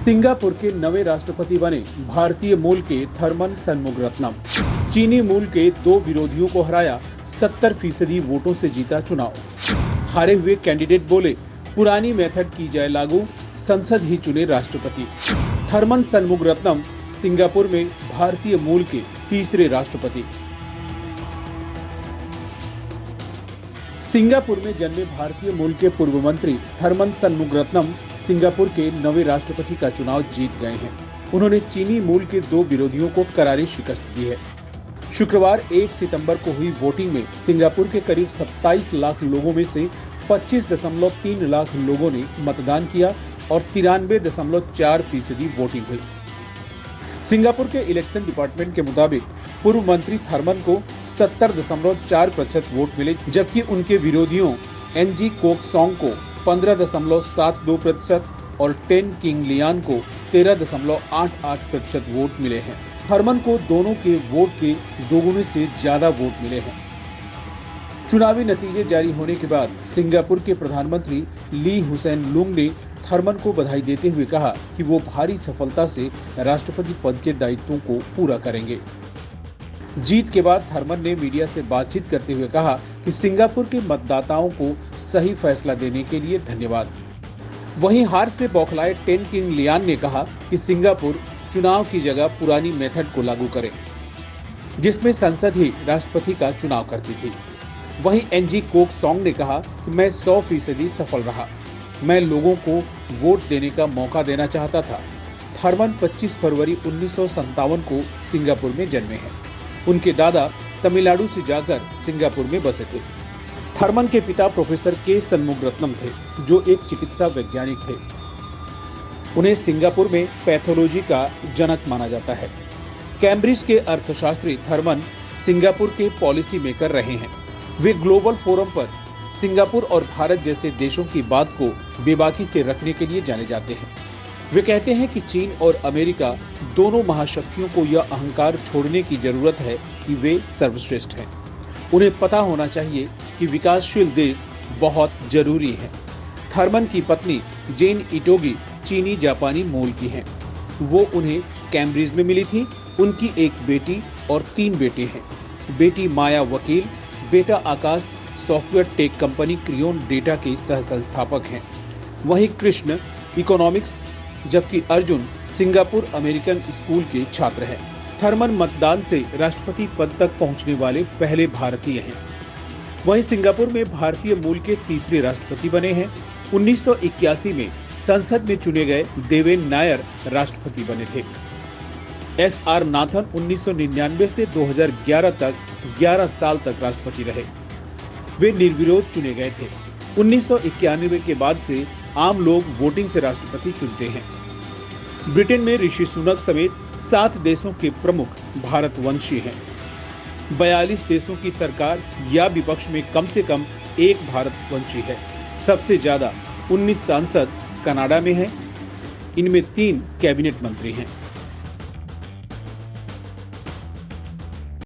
Singapore के नवे राष्ट्रपति बने भारतीय मूल के थरमन शनमुगारत्नम। चीनी मूल के दो विरोधियों को हराया, 70% वोटों से जीता चुनाव। हारे हुए कैंडिडेट बोले, पुरानी मेथड की जाए लागू, संसद ही चुने राष्ट्रपति। थरमन शनमुगारत्नम सिंगापुर में भारतीय मूल के तीसरे राष्ट्रपति। सिंगापुर में जन्मे भारतीय मूल के पूर्व मंत्री थरमन शनमुगारत्नम सिंगापुर के नवे राष्ट्रपति का चुनाव जीत गए हैं। उन्होंने चीनी मूल के दो विरोधियों को करारी शिकस्त दी है। शुक्रवार 1 सितंबर को हुई वोटिंग में सिंगापुर के करीब 27 लाख लोगों में से 25.3 लाख लोगों ने मतदान किया और 93.4% वोटिंग हुई। सिंगापुर के इलेक्शन डिपार्टमेंट के मुताबिक पूर्व मंत्री थरमन को 70.4% वोट मिले, जबकि उनके विरोधियों एनजी कोक सॉन्ग को 15.72% और टेन किंग लियान को 13.88% वोट मिले हैं। थरमन को दोनों के वोट के दोगुने से ज्यादा वोट मिले हैं। चुनावी नतीजे जारी होने के बाद सिंगापुर के प्रधानमंत्री ली हुसैन लुंग ने थरमन को बधाई देते हुए कहा कि वो भारी सफलता से राष्ट्रपति पद के दायित्वों को पूरा करेंगे। जीत के बाद थरमन ने मीडिया से बातचीत करते हुए कहा कि सिंगापुर के मतदाताओं को सही फैसला देने के लिए धन्यवाद। वहीं हार से बौखलाए टेन किंग लियान ने कहा कि सिंगापुर चुनाव की जगह पुरानी मेथड को लागू करे, जिसमें संसद ही राष्ट्रपति का चुनाव करती थी। वहीं एनजी कोक सॉन्ग ने कहा कि मैं 100% सफल रहा, मैं लोगों को वोट देने का मौका देना चाहता था। थरमन 25 फरवरी 1957 को सिंगापुर में जन्मे हैं। उनके दादा तमिलनाडु से जाकर सिंगापुर में बसे थे। थरमन के पिता प्रोफेसर के शनमुगारत्नम थे, जो एक चिकित्सा वैज्ञानिक थे। उन्हें सिंगापुर में पैथोलॉजी का जनक माना जाता है। कैम्ब्रिज के अर्थशास्त्री थरमन सिंगापुर के पॉलिसी मेकर रहे हैं। वे ग्लोबल फोरम पर सिंगापुर और भारत जैसे देशों की बात को बेबाकी से रखने के लिए जाने जाते हैं। वे कहते हैं कि चीन और अमेरिका दोनों महाशक्तियों को यह अहंकार छोड़ने की जरूरत है कि वे सर्वश्रेष्ठ हैं। उन्हें पता होना चाहिए कि विकासशील देश बहुत जरूरी है। थरमन की पत्नी जेन इटोगी चीनी जापानी मूल की हैं। वो उन्हें कैम्ब्रिज में मिली थी। उनकी एक बेटी और 3 बेटे हैं। बेटी माया वकील, बेटा Akash software tech company Crayon data के सह संस्थापक हैं। वहीं कृष्ण इकोनॉमिक्स, जबकि अर्जुन सिंगापुर अमेरिकन स्कूल के छात्र हैं। थरमन मतदान से राष्ट्रपति पद तक पहुंचने वाले पहले भारतीय हैं। वहीं सिंगापुर में भारतीय मूल के तीसरे राष्ट्रपति बने हैं। 1981 में संसद में चुने गए देवेन नायर राष्ट्रपति बने थे। एसआर नाथन 1999 से 2011 तक 11 साल तक राष्ट्रपति रहे। वे निर्विरोध चुने गए थे। 1991 के बाद से आम लोग वोटिंग से राष्ट्रपति चुनते हैं। ब्रिटेन में ऋषि सुनक समेत 7 देशों के प्रमुख भारतवंशी हैं। 42 देशों की सरकार या विपक्ष में कम से कम एक भारतवंशी है। सबसे ज्यादा 19 सांसद कनाडा में हैं। इनमें 3 कैबिनेट मंत्री हैं।